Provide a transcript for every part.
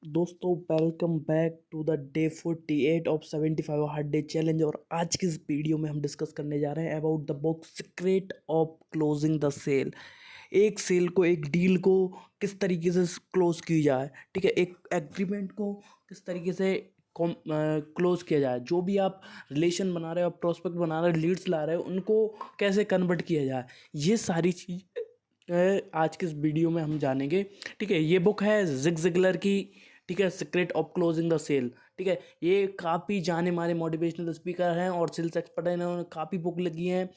दोस्तों welcome back to the day 48 of 75 hard day challenge. और आज की इस वीडियो में हम डिस्कस करने जा रहे हैं about the book secret of closing the sale. एक सेल को, एक डील को किस तरीके से क्लोज की जाए, ठीक है, एक एग्रीमेंट को किस तरीके से क्लोज किया जाए, जो भी आप रिलेशन बना रहे हो, प्रोस्पेक्ट बना रहे हो, लीड्स ला रहे हो, उनको कैसे कन्वर्ट किया जाए, ये सारी चीज़ आज के इस वीडियो में हम जानेंगे। ठीक है, ये बुक है जिग जिगलर की, ठीक है, secret of closing the sale. ठीक है, ये काफ़ी जाने माने मोटिवेशनल स्पीकर हैं और सेल्स एक्सपर्ट हैं, इन्होंने काफ़ी बुक लिखी हैं।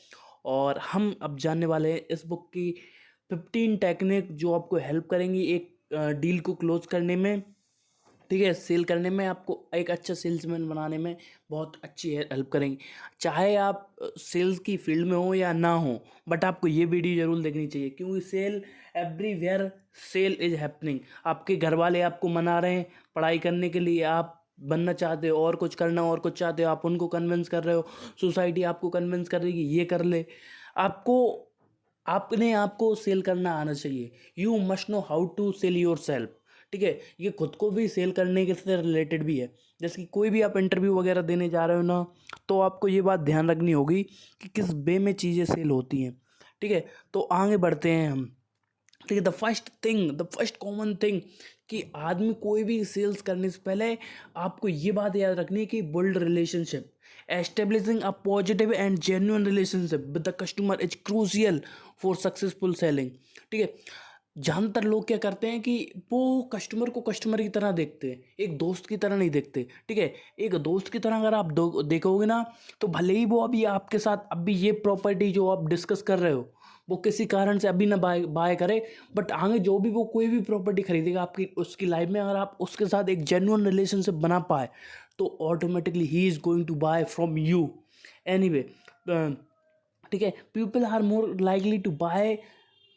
और हम अब जानने वाले हैं इस बुक की 15 टेक्निक जो आपको हेल्प करेंगी एक डील को क्लोज करने में, ठीक है, सेल करने में, आपको एक अच्छा सेल्समैन बनाने में बहुत अच्छी हेल्प करेंगी। चाहे आप सेल्स की फील्ड में हो या ना हो, बट आपको ये वीडियो जरूर देखनी चाहिए, क्योंकि sale everywhere sale is happening. आपके घर वाले आपको मना रहे हैं पढ़ाई करने के लिए, आप बनना चाहते हो और कुछ करना और कुछ चाहते हो, आप उनको कन्विंस कर रहे हो, सोसाइटी आपको कन्विंस कर रही है कि ये कर ले। आपको अपने आप को सेल करना आना चाहिए। You must know how to sell yourself. ठीक है, ये खुद को भी सेल करने के से रिलेटेड भी है। जैसे कि कोई भी आप इंटरव्यू वगैरह देने जा रहे हो ना, तो आपको ये बात ध्यान रखनी होगी कि किस वे में चीज़ें सेल होती हैं। ठीक है, तो आगे बढ़ते हैं हम। ठीक है, द फर्स्ट कॉमन थिंग कि आदमी कोई भी सेल्स करने से पहले आपको ये बात याद रखनी है कि build relationship, establishing a positive and genuine relationship with the customer is crucial for successful selling. ठीक है, ज़्यादातर लोग क्या करते हैं कि वो कस्टमर को कस्टमर की तरह देखते हैं, एक दोस्त की तरह नहीं देखते। ठीक है, एक दोस्त की तरह अगर आप देखोगे ना, तो भले ही वो अभी आपके साथ अभी ये प्रॉपर्टी जो आप डिस्कस कर रहे हो, वो किसी कारण से अभी ना बाय बाय करे, बट आगे जो भी वो कोई भी प्रॉपर्टी खरीदेगा आपकी उसकी लाइफ में, अगर आप उसके साथ एक जेन्युइन रिलेशनशिप बना पाए, तो automatically he is going to buy from you anyway. ठीक है, people are more likely to buy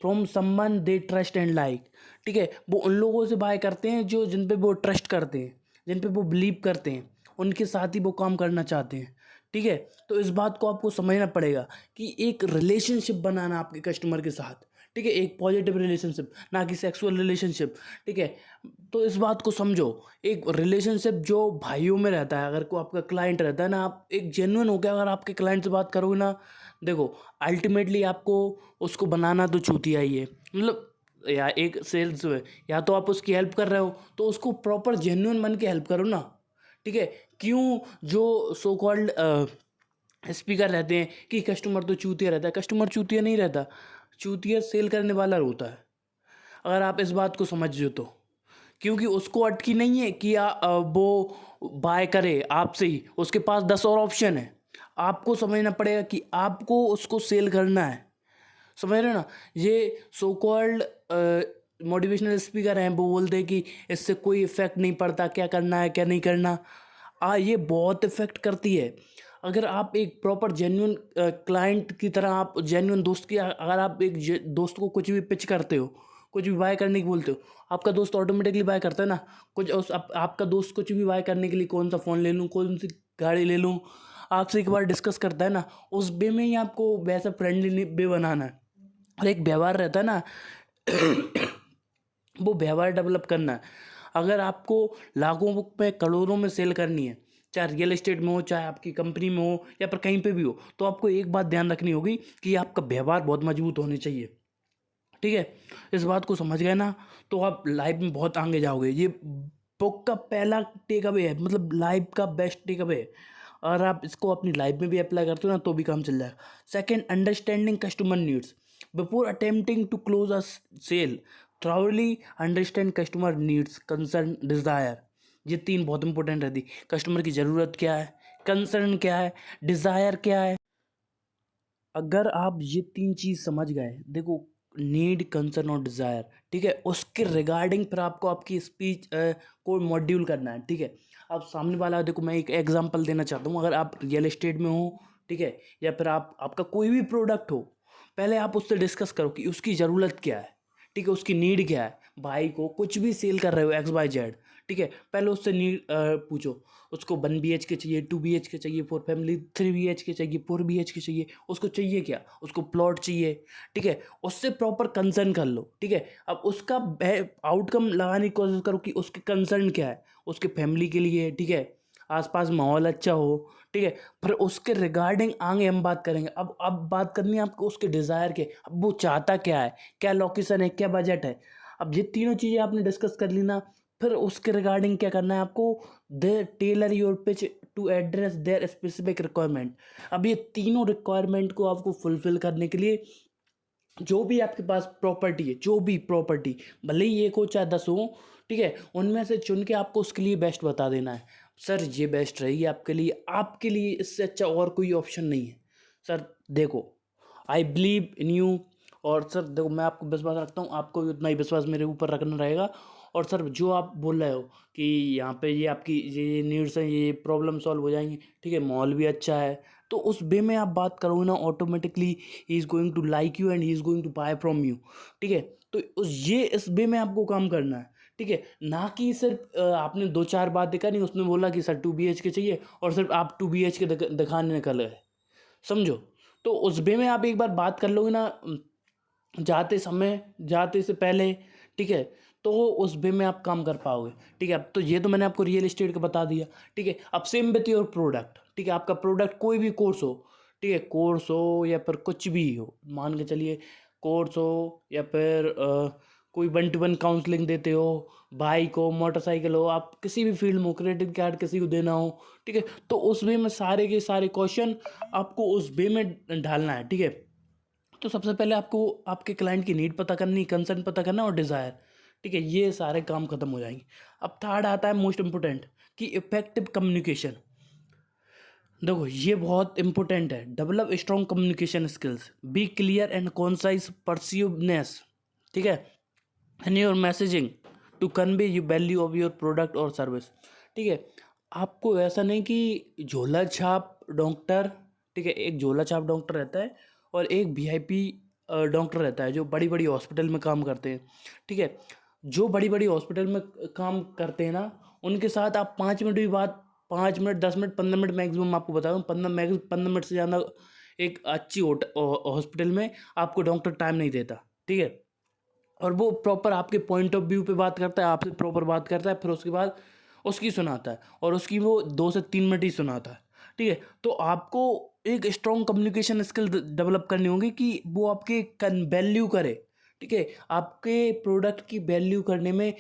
from someone they trust and like. ठीक है, वो उन लोगों से बाय करते हैं जो जिन पे वो ट्रस्ट करते हैं, जिन पे वो बिलीव करते हैं, उनके साथ ही वो काम करना चाहते हैं। ठीक है, तो इस बात को आपको समझना पड़ेगा कि एक रिलेशनशिप बनाना आपके कस्टमर के साथ, ठीक है, एक पॉजिटिव रिलेशनशिप, ना कि सेक्सुअल रिलेशनशिप। ठीक है, तो इस बात को समझो, एक रिलेशनशिप जो भाइयों में रहता है, अगर कोई आपका क्लाइंट रहता है ना, आप एक जेन्युइन होकर अगर आपके क्लाइंट से बात करोगे ना, देखो अल्टीमेटली आपको उसको बनाना तो चूतिया ही है। मतलब या एक सेल्स में या तो आप उसकी हेल्प कर रहे हो तो उसको प्रॉपर जेन्युइन बन के हेल्प करो ना। ठीक है, क्यों जो सो कॉल्ड स्पीकर रहते हैं कि कस्टमर तो चूतिया रहता है, कस्टमर चूतिया नहीं रहता, चूतिया सेल करने वाला होता है, अगर आप इस बात को समझो तो। क्योंकि उसको अटकी नहीं है कि वो बाय करे आपसे ही, उसके पास 10 और ऑप्शन है। आपको समझना पड़ेगा कि आपको उसको सेल करना है, समझ रहे हो ना। ये सो कॉल्ड मोटिवेशनल स्पीकर हैं, वो बोलते हैं कि इससे कोई इफेक्ट नहीं पड़ता, क्या करना है क्या नहीं करना। ये बहुत इफेक्ट करती है। अगर आप एक प्रॉपर जेन्युइन क्लाइंट की तरह, आप जेन्युइन दोस्त की, अगर आप एक दोस्त को कुछ भी पिच करते हो, कुछ भी बाय करने की बोलते हो, आपका दोस्त ऑटोमेटिकली बाय करता है ना। कुछ आपका दोस्त कुछ भी बाय करने के लिए, कौन सा फ़ोन ले लूँ, कौन सी गाड़ी ले लूँ, आपसे एक बार डिस्कस करता है ना। उस वे में ही आपको वैसा फ्रेंडली वे बनाना है। और एक व्यवहार रहता है ना वो व्यवहार डेवलप करना है। अगर आपको लाखों में करोड़ों में सेल करनी है, चाहे रियल एस्टेट में हो, चाहे आपकी कंपनी में हो, या फिर कहीं पे भी हो, तो आपको एक बात ध्यान रखनी होगी कि आपका व्यवहार बहुत मजबूत होने चाहिए। ठीक है, इस बात को समझ गए ना, तो आप लाइफ में बहुत आगे जाओगे। ये बुक का पहला टेक अवे है, मतलब लाइफ का बेस्ट टेक अवे है। और आप इसको अपनी लाइफ में भी अप्लाई करते हो ना, तो भी काम चल जाएगा। Second, understanding customer needs before attempting to close a sale. Thoroughly understand customer needs, concern, desire. ये तीन बहुत इंपॉर्टेंट रहती। कस्टमर की ज़रूरत क्या है, कंसर्न क्या है, डिज़ायर क्या है। अगर आप ये तीन चीज़ समझ गए, देखो, नीड, कंसर्न और डिज़ायर, ठीक है, उसके रिगार्डिंग फिर आपको आपकी स्पीच को मॉड्यूल करना है। ठीक है, अब सामने वाला, देखो मैं एक एग्जांपल देना चाहता हूँ। अगर आप रियल एस्टेट में हो, ठीक है, या फिर आपका कोई भी प्रोडक्ट हो, पहले आप उससे डिस्कस करो कि उसकी ज़रूरत क्या है, ठीक है, उसकी नीड क्या है। भाई को कुछ भी सेल कर रहे हो XYZ, ठीक है, पहले उससे नीड पूछो, उसको 1 BHK चाहिए, 2 BHK चाहिए फॉर फैमिली, 3 BHK चाहिए, 4 BHK चाहिए, उसको चाहिए क्या, उसको प्लॉट चाहिए, ठीक है, उससे प्रॉपर कंसर्न कर लो, ठीक है। अब उसका आउटकम लगाने की कोशिश करो कि उसके कंसर्न क्या है, उसके फैमिली के लिए, ठीक है, आसपास माहौल अच्छा हो, ठीक है। फिर उसके रिगार्डिंग आगे हम बात करेंगे। अब बात करनी है आपको उसके डिज़ायर के, अब वो चाहता क्या है, क्या लोकेशन है, क्या बजट है। अब ये तीनों चीज़ें आपने डिस्कस कर ली ना, फिर उसके रिगार्डिंग क्या करना है आपको, they tailor your pitch to address their specific requirement. अब ये तीनों रिक्वायरमेंट को आपको फुलफिल करने के लिए जो भी आपके पास प्रॉपर्टी है, जो भी प्रॉपर्टी, भले ही 1 हो चाहे 10 हो, ठीक है, उनमें से चुन के आपको उसके लिए बेस्ट बता देना है। सर ये बेस्ट रहेगी आपके लिए इससे अच्छा और कोई ऑप्शन नहीं है। सर देखो, आई बिलीव इन यू, और सर देखो मैं आपको विश्वास रखता हूँ, आपको भी उतना ही विश्वास मेरे ऊपर रखना रहेगा। और सर जो आप बोल रहे हो कि यहाँ पे ये आपकी ये नीड्स हैं, ये प्रॉब्लम सॉल्व हो जाएंगी, ठीक है, मॉल भी अच्छा है, तो उस वे में आप बात करोगे ना, automatically he is going to like you and he is going to buy from you, ठीक है। तो इस वे में आपको काम करना है, ठीक है, ना कि सिर्फ आपने 2-4 बात देखा नहीं, उसने बोला कि सर 2 BHK चाहिए और सिर्फ आप 2 BHK दिखाने निकल गए, समझो। तो उस वे में आप एक बार बात कर लोगे ना, जाते से पहले, ठीक है, तो उस वे में आप काम कर पाओगे, ठीक है। अब तो ये तो मैंने आपको रियल एस्टेट का बता दिया, ठीक है। अब सेम विथ योर प्रोडक्ट, ठीक है, आपका प्रोडक्ट कोई भी कोर्स हो, ठीक है, कोर्स हो या फिर कुछ भी हो, मान के चलिए कोर्स हो या फिर कोई 1-to-1 काउंसलिंग देते हो, बाइक हो, मोटरसाइकिल हो, आप किसी भी फील्ड में हो, क्रेडिट कार्ड किसी को देना हो, ठीक है, तो उस वे में सारे के सारे क्वेश्चन आपको उस वे में ढालना है, ठीक है। तो सबसे पहले आपको आपके क्लाइंट की नीड पता करनी, कंसर्न पता करना और डिज़ायर, ठीक है, ये सारे काम खत्म हो जाएंगे। अब थर्ड आता है मोस्ट इम्पोर्टेंट, कि इफेक्टिव कम्युनिकेशन। देखो ये बहुत इंपॉर्टेंट है, develop strong communication skills, be clear and concise persuasiveness, ठीक है, in your messaging to convey you value of your product और सर्विस, ठीक है। आपको ऐसा नहीं कि झोला छाप डॉक्टर, ठीक है, एक झोला छाप डॉक्टर रहता है और एक VIP डॉक्टर रहता है जो बड़ी बड़ी हॉस्पिटल में काम करते हैं, ठीक है। जो बड़ी बड़ी हॉस्पिटल में काम करते हैं ना, उनके साथ आप 5 मिनट भी बात, 5 मिनट, 10 मिनट, 15 मिनट मैक्सिमम, आपको बता दूँ 15 मिनट से ज़्यादा एक अच्छी हॉस्पिटल में आपको डॉक्टर टाइम नहीं देता, ठीक है। और वो प्रॉपर आपके पॉइंट ऑफ व्यू पे बात करता है, आपसे प्रॉपर बात करता है, फिर उसके बाद उसकी सुनाता है, और उसकी वो 2 से 3 मिनट ही सुनाता है, ठीक है। तो आपको एक स्ट्रॉन्ग कम्युनिकेशन स्किल डेवलप करनी होगी कि वो आपके वैल्यू करे, ठीक है, आपके प्रोडक्ट की वैल्यू करने में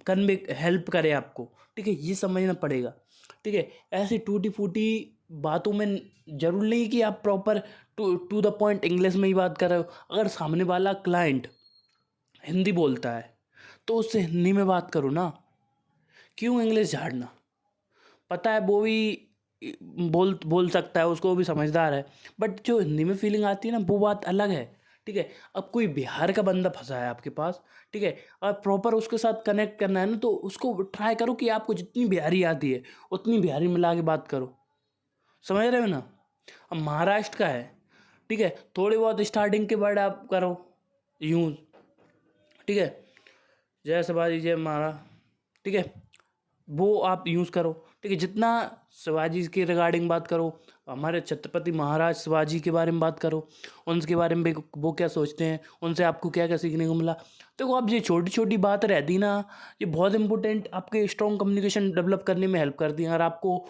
कन्वे हेल्प करे आपको, ठीक है, ये समझना पड़ेगा, ठीक है। ऐसी टूटी फूटी बातों में जरूर नहीं कि आप proper to the point English में ही बात कर रहे हो। अगर सामने वाला क्लाइंट हिंदी बोलता है तो उससे हिंदी में बात करो ना, क्यों इंग्लिश झाड़ना। पता है वो भी बोल बोल सकता है, उसको भी समझदार है, बट जो हिंदी में फीलिंग आती है ना, वो बात अलग है, ठीक है। अब कोई बिहार का बंदा फंसा है आपके पास, ठीक है, और प्रॉपर उसके साथ कनेक्ट करना है ना, तो उसको ट्राई करो कि आपको जितनी बिहारी आती है उतनी बिहारी मिला के बात करो, समझ रहे हो ना। अब महाराष्ट्र का है, ठीक है, थोड़ी बहुत स्टार्टिंग के वर्ड आप करो यूज, ठीक है, जय शिवाजी जय महाराज, ठीक है, वो आप यूज़ करो, ठीक है। जितना शिवाजी के रिगार्डिंग बात करो, हमारे छत्रपति महाराज शिवाजी के बारे में बात करो, उनके बारे में वो क्या सोचते हैं, उनसे आपको क्या क्या सीखने को मिला। देखो अब ये छोटी छोटी बात रहती ना, ये बहुत इंपॉर्टेंट आपके स्ट्रॉन्ग कम्युनिकेशन डेवलप करने में हेल्प करती है। अगर आपको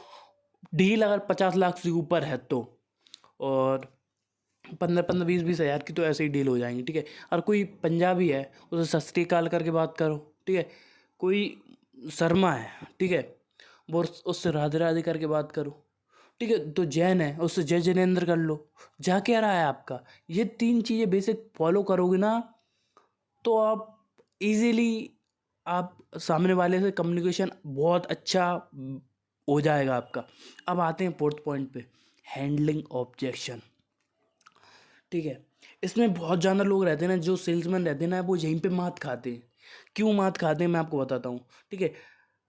डील अगर 50 लाख से ऊपर है तो, और 15-15, 20-20 हज़ार की तो ऐसे ही डील हो जाएंगी, ठीक है। और कोई पंजाबी है, उसे सत श्री अकाल करके बात करो, ठीक है। कोई शर्मा है, ठीक है, वो उससे राधे राधे करके बात करो, ठीक है। तो जैन है, उससे जय जैनेन्द्र कर लो। जा क्या रहा है आपका, ये 3 चीज़ें बेसिक फॉलो करोगे ना, तो आप इजीली आप सामने वाले से कम्युनिकेशन बहुत अच्छा हो जाएगा आपका। अब आते हैं फोर्थ पॉइंट पे, हैंडलिंग ऑब्जेक्शन, ठीक है। इसमें बहुत ज़्यादा लोग रहते हैं ना, जो सेल्समैन रहते हैं ना, वो यहीं पे मात खाते हैं। क्यों मात खाते हैं मैं आपको बताता हूँ, ठीक है।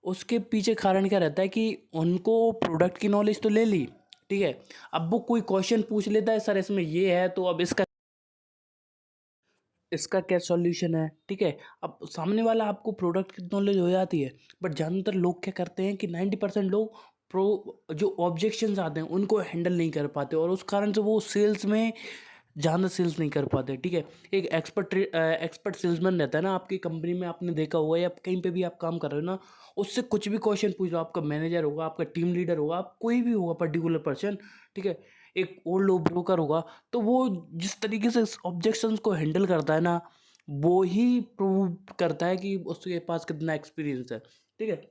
उसके पीछे कारण क्या रहता है कि उनको प्रोडक्ट की नॉलेज तो ले ली, ठीक है, अब वो कोई क्वेश्चन पूछ लेता है, सर इसमें ये है तो अब इसका, इसका क्या सॉल्यूशन है, ठीक है। अब सामने वाला आपको प्रोडक्ट की नॉलेज हो जाती है, बट ज़्यादातर लोग क्या करते हैं कि 90% लोग जो ऑब्जेक्शंस आते हैं उनको हैंडल नहीं कर पाते, और उस कारण से वो सेल्स में ज़्यादा सेल्स नहीं कर पाते, ठीक है। एक एक्सपर्ट सेल्समैन रहता है ना आपकी कंपनी में, आपने देखा होगा, या कहीं पे भी आप काम कर रहे हो ना, उससे कुछ भी क्वेश्चन पूछ लो, आपका मैनेजर होगा, आपका टीम लीडर होगा, आप कोई भी होगा पर्टिकुलर पर्सन, ठीक है, एक और लो ब्रोकर होगा, तो वो जिस तरीके से ऑब्जेक्शंस को हैंडल करता है ना, वो ही प्रूव करता है कि उसके पास कितना एक्सपीरियंस है, ठीक है।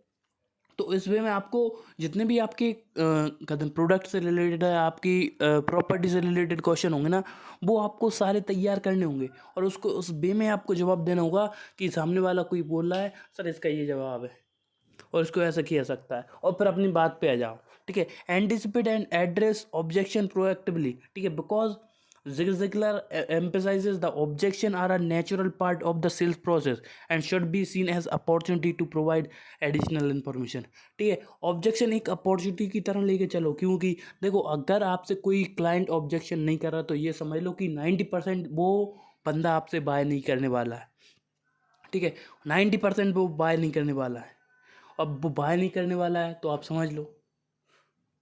तो इस वे में आपको जितने भी आपके कहते हैं प्रोडक्ट से रिलेटेड है, आपकी प्रॉपर्टी से रिलेटेड क्वेश्चन होंगे ना, वो आपको सारे तैयार करने होंगे, और उसको उस वे में आपको जवाब देना होगा कि सामने वाला कोई बोल रहा है सर इसका ये जवाब है और इसको ऐसा किया सकता है, और फिर अपनी बात पे आ जाओ, ठीक है। Anticipate and address objection proactively, ठीक है, because Ziegler emphasizes the objection are a natural part of the sales process and should be seen as opportunity to provide additional information, ठीक है। ऑब्जेक्शन एक अपॉर्चुनिटी की तरह लेके चलो, क्योंकि देखो अगर आपसे कोई क्लाइंट ऑब्जेक्शन नहीं कर रहा तो ये समझ लो कि 90% वो बंदा आपसे बाय नहीं करने वाला है, ठीक है। 90% वो बाय नहीं करने वाला है। अब वो बाय नहीं करने वाला है तो आप समझ लो,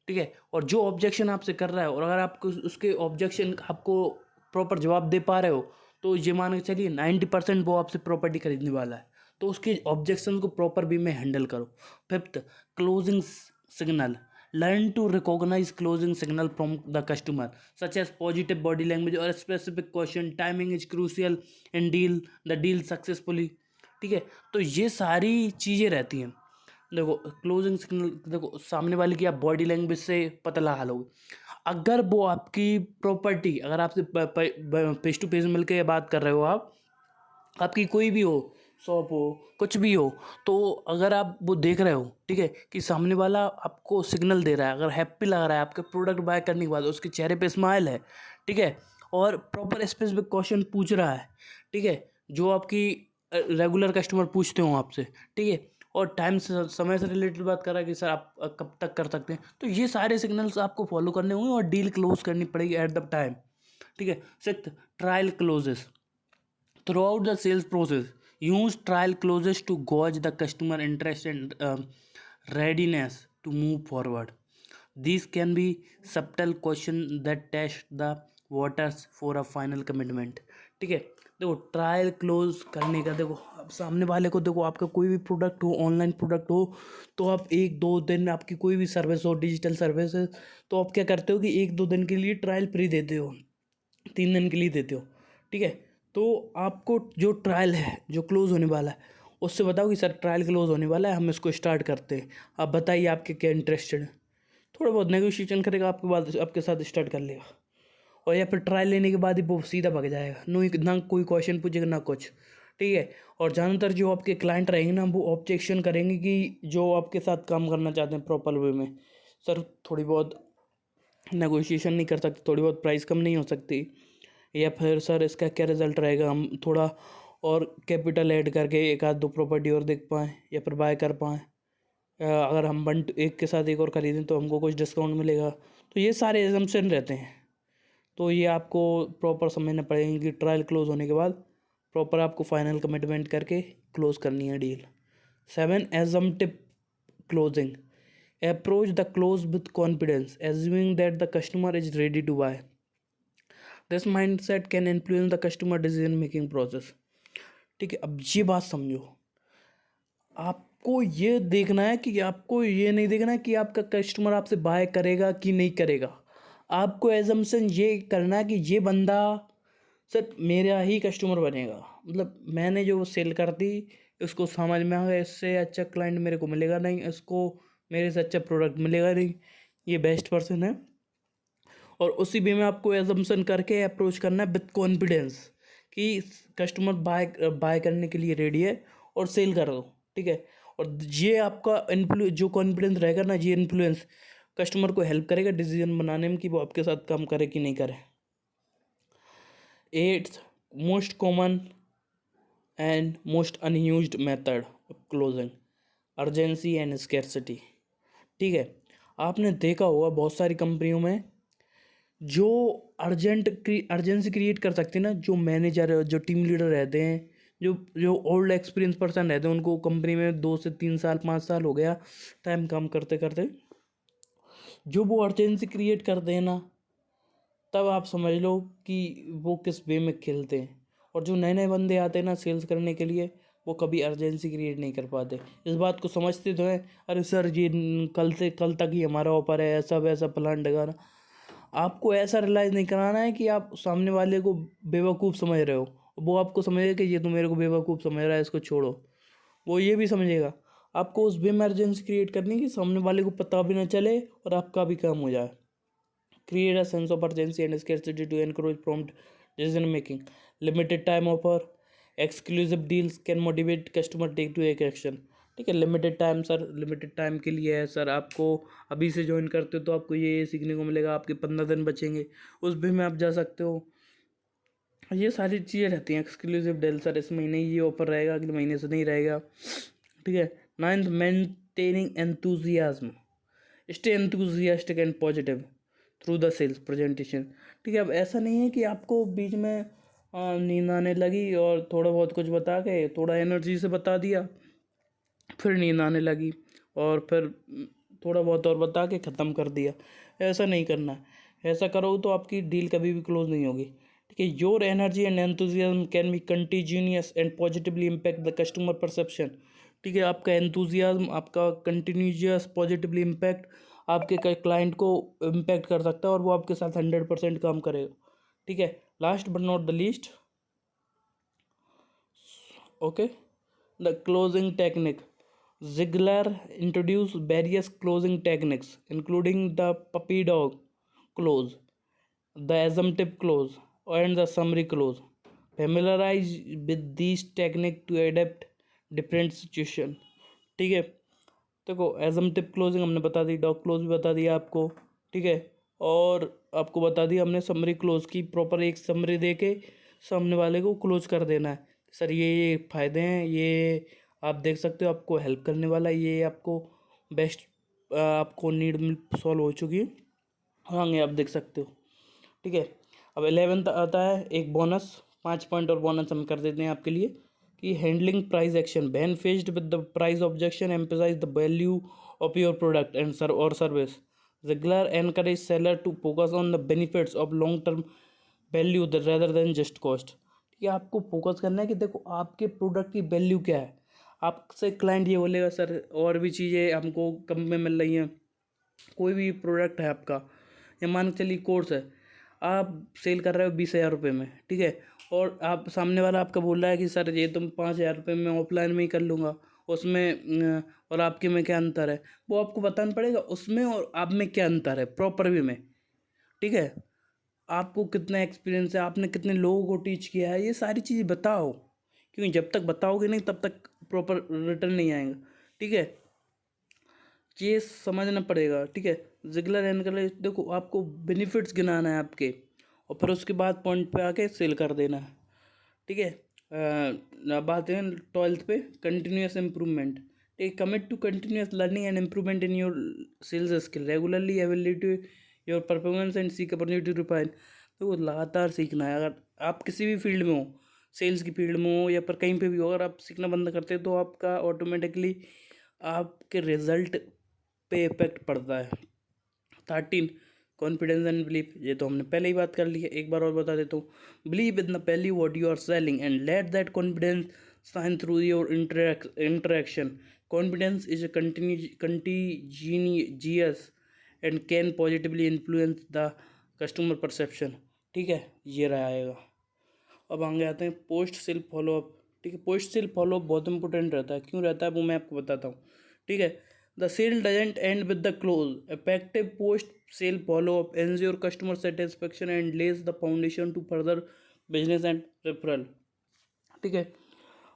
ठीक है। और जो ऑब्जेक्शन आपसे कर रहा है, और अगर आपको उसके ऑब्जेक्शन आपको प्रॉपर जवाब दे पा रहे हो, तो ये मान के चलिए 90% वो आपसे प्रॉपर्टी खरीदने वाला है, तो उसके ऑब्जेक्शन को प्रॉपर वे में हैंडल करो। Fifth, closing signal, learn to recognize closing signal from the customer such as positive body language और specific question, timing is crucial in deal successfully, ठीक है। तो ये सारी चीज़ें रहती हैं। देखो क्लोजिंग सिग्नल, देखो सामने वाले की आप बॉडी लैंग्वेज से पता लगा लोगे। अगर वो आपकी प्रॉपर्टी, अगर आपसे फेस टू फेस मिल के बात कर रहे हो, आप आपकी कोई भी हो, शॉप हो, कुछ भी हो, तो अगर आप वो देख रहे हो, ठीक है, कि सामने वाला आपको सिग्नल दे रहा है, अगर हैप्पी लग रहा है आपके प्रोडक्ट बाय करने के बाद, उसके चेहरे पे स्माइल है, ठीक है, और प्रॉपर स्पेसिफिक क्वेश्चन पूछ रहा है, ठीक है, जो आपकी रेगुलर कस्टमर पूछते हो आपसे, ठीक है, और टाइम से, समय से रिलेटेड बात कर रहा है कि सर आप कब तक कर सकते हैं, तो ये सारे सिग्नल्स आपको फॉलो करने होंगे और डील क्लोज करनी पड़ेगी एट द टाइम, ठीक है। Sixth, trial closes throughout the sales process. Use trial clauses to gauge the customer interest and readiness to move forward. These can be subtle questions that test the waters for a final commitment, ठीक है। देखो trial close करने का, देखो अब सामने वाले को, देखो आपका कोई भी प्रोडक्ट हो, ऑनलाइन प्रोडक्ट हो, तो आप 1-2 दिन, आपकी कोई भी सर्विस हो, डिजिटल सर्विस है, तो आप क्या करते हो कि 1-2 दिन के लिए ट्रायल फ्री देते हो, 3 दिन के लिए देते हो, ठीक है। तो आपको जो ट्रायल है, जो क्लोज़ होने वाला है, उससे बताओ कि सर ट्रायल क्लोज़ होने वाला है, हम इसको स्टार्ट करते हैं, आप बताइए आपके क्या इंटरेस्टेड है। थोड़ा बहुत नेगोशिएशन करेगा, आपके बाद आपके साथ स्टार्ट कर लेगा, और या फिर ट्रायल लेने के बाद ही वो सीधा भाग जाएगा, ना कोई क्वेश्चन पूछेगा ना कुछ, ठीक है। और ज़्यादातर जो आपके क्लाइंट रहेंगे ना, वो ऑब्जेक्शन करेंगे कि जो आपके साथ काम करना चाहते हैं प्रॉपर वे में, सर थोड़ी बहुत नेगोशिएशन नहीं कर सकते, थोड़ी बहुत प्राइस कम नहीं हो सकती, या फिर सर इसका क्या रिज़ल्ट रहेगा, हम थोड़ा और कैपिटल ऐड करके 1-2 प्रॉपर्टी और देख पाएँ या फिर बाय कर पाएँ, अगर हम एक के साथ एक और ख़रीदें तो हमको कुछ डिस्काउंट मिलेगा। तो ये सारे एजम्पशन रहते हैं, तो ये आपको प्रॉपर समझना पड़ेगा कि ट्रायल क्लोज होने के बाद प्रॉपर आपको फाइनल कमिटमेंट करके क्लोज करनी है deal. 7, assumptive closing, approach the close with confidence assuming that the customer is ready to buy. This mindset can influence the customer decision making process, ठीक है। अब ये बात समझो, आपको ये देखना है कि, आपको ये नहीं देखना है कि आपका कस्टमर आपसे बाय करेगा कि नहीं करेगा, आपको एजम्पशन ये करना है कि ये बंदा सर मेरा ही कस्टमर बनेगा, मतलब मैंने जो सेल कर दी उसको समझ में आ गया, इससे अच्छा क्लाइंट मेरे को मिलेगा नहीं, इसको मेरे से अच्छा प्रोडक्ट मिलेगा नहीं, ये बेस्ट पर्सन है। और उसी वे में आपको एजम्पशन करके अप्रोच करना है विथ कॉन्फिडेंस कि कस्टमर बाय बाय करने के लिए रेडी है, और सेल कर दो, ठीक है। और ये आपका जो कॉन्फिडेंस रहेगा ना, ये इन्फ्लुएंस कस्टमर को हेल्प करेगा डिसीजन बनाने में कि वो आपके साथ काम करे कि नहीं करे। 8th, most common and most unused method of closing, urgency and scarcity, ठीक है। आपने देखा होगा बहुत सारी कंपनियों में जो अर्जेंसी क्रिएट कर सकते हैं ना, जो मैनेजर, जो टीम लीडर रहते हैं, जो जो ओल्ड एक्सपीरियंस पर्सन रहते हैं, उनको कंपनी में 2 से 3 साल 5 साल हो गया टाइम काम करते करते, जो वो अर्जेंसी क्रिएट करते हैं ना, तब आप समझ लो कि वो किस वे में खेलते हैं। और जो नए नए बंदे आते हैं ना सेल्स करने के लिए, वो कभी अर्जेंसी क्रिएट नहीं कर पाते। इस बात को समझते तो हैं, अरे सर ये कल से कल तक ही हमारा ऑफर है, ऐसा वैसा प्लान लगाना। आपको ऐसा रियलाइज़ नहीं कराना है कि आप सामने वाले को बेवकूफ़ समझ रहे हो, वो आपको समझेगा कि ये तो मेरे को बेवकूफ़ समझ रहा है, इसको छोड़ो। वो ये भी समझेगा। आपको उस वे में अर्जेंसी क्रिएट करनी है कि सामने वाले को पता भी ना चले और आपका भी काम हो जाए। Create a sense of urgency and scarcity to encourage prompt decision making. Limited time offer, exclusive deals can motivate customer take to take action. ठीक है, limited time sir, limited time के लिए है सर। आपको अभी से ज्वाइन करते हो तो आपको ये सीखने को मिलेगा, आपके 15 दिन बचेंगे, उस भी में आप जा सकते हो। ये सारी चीज़ें रहती हैं। एक्सक्लूसिव डील, सर इस महीने ये ऑफर रहेगा, अगले महीने से नहीं रहेगा। ठीक है। 9th, maintaining enthusiasm, stay enthusiastic and positive through the sales presentation. ठीक है, अब ऐसा नहीं है कि आपको बीच में नींद आने लगी और थोड़ा बहुत कुछ बता के थोड़ा एनर्जी से बता दिया, फिर नींद आने लगी और फिर थोड़ा बहुत और बता के ख़त्म कर दिया। ऐसा नहीं करना है। ऐसा करो तो आपकी डील कभी भी क्लोज नहीं होगी। ठीक है। Your energy and enthusiasm can be continuous and positively impact the customer perception. ठीक है, आपका एंथुजियाज्म, आपका कंटिन्यूअस पॉजिटिवली इम्पैक्ट आपके क्लाइंट को इम्पैक्ट कर सकता है और वो आपके साथ 100% काम करेगा। ठीक है। Last but not the least, okay, the closing technique. Ziegler introduced various closing techniques, including the puppy dog close, the assumptive close, and the summary close. Familiarize with these techniques to adapt different situation. ठीक है। देखो, एजम्पटिव closing हमने बता दी, dog close भी बता दिया आपको। ठीक है। और आपको बता दिया हमने समरी क्लोज की, प्रॉपर एक समरी दे के सामने वाले को क्लोज कर देना है। सर ये फ़ायदे हैं, ये आप देख सकते हो, आपको हेल्प करने वाला है, ये आपको बेस्ट, आपको नीड सॉल्व हो चुकी है, आगे आप देख सकते हो। ठीक है। अब 11th आता है एक बोनस, 5 पॉइंट और बोनस हम कर देते हैं आपके लिए कि handling price action, when faced with the price objection emphasize the value of your product and service. Ziegler encourage seller to focus on the benefits of long term value rather than just cost। ठीक है, आपको focus करना है कि देखो आपके product की value क्या है। आपसे क्लाइंट ये बोलेगा सर और भी चीज़ें हमको कम में मिल रही हैं। कोई भी प्रोडक्ट है आपका, या मान के चलिए कोर्स है, आप सेल कर रहे हो 20,000 रुपये में। ठीक है। और आप सामने वाला आपका बोल रहा है कि सर ये तुम 5,000 रुपये में ऑफलाइन में ही कर लूँगा, उसमें और आपके में क्या अंतर है, वो आपको बताना पड़ेगा उसमें और आप में क्या अंतर है प्रॉपर वे में। ठीक है। आपको कितना एक्सपीरियंस है, आपने कितने लोगों को टीच किया है, ये सारी चीज़ बताओ, क्योंकि जब तक बताओगे नहीं तब तक प्रॉपर रिटर्न नहीं आएगा। ठीक है, ये समझना पड़ेगा। ठीक है। जिगलर एंड कलर, देखो आपको बेनिफिट्स गिनाना है आपके, और फिर उसके बाद पॉइंट पे आके सेल कर देना है। ठीक है। बात है 12th पे, कंटिन्यूस इम्प्रूवमेंट। ठीक, commit to continuous learning and improvement in your sales skill, regularly evaluate your performance and seek opportunity to refine. तो लगातार सीखना है। अगर आप किसी भी फील्ड में हो, सेल्स की फील्ड में हो या पर कहीं पे भी हो, अगर आप सीखना बंद करते हो तो आपका ऑटोमेटिकली आपके रिजल्ट पे इफेक्ट पड़ता है। 13, कॉन्फिडेंस एंड बिलीफ, ये तो हमने पहले ही बात कर ली है, एक बार और बता देता हूँ। Believe in the value what you are selling and let that confidence shine through your interaction. Confidence is contagious and can positively influence the customer perception. ठीक है, ये रहेगा। अब आगे आते हैं पोस्ट सेल फॉलोअप। ठीक है, पोस्ट सेल फॉलोअप बहुत इंपॉर्टेंट रहता है। क्यों रहता है वो मैं आपको बताता हूँ। ठीक है। The sale doesn't end with the close, effective post sale follow up ensure customer satisfaction and lays the foundation to further business and referral. ठीक है,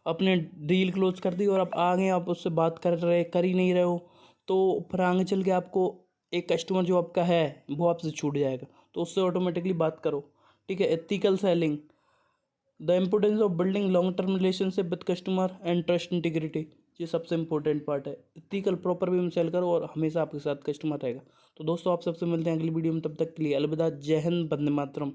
अपने डील क्लोज कर दी और अब आगे आप उससे बात कर ही नहीं रहे हो, तो फिर आगे चल के आपको एक कस्टमर जो आपका है वो आपसे छूट जाएगा, तो उससे ऑटोमेटिकली बात करो। ठीक है। Ethical selling, the importance of building long term relationship with customer and trust integrity. ये सबसे इम्पोर्टेंट पार्ट है। इथिकल प्रॉपर वे में सेल करो और हमेशा आपके साथ कस्टमर रहेगा। तो दोस्तों आप सबसे मिलते हैं अगली वीडियो में, तब तक के लिए अलविदा। जय हिंद, वंदे मातरम।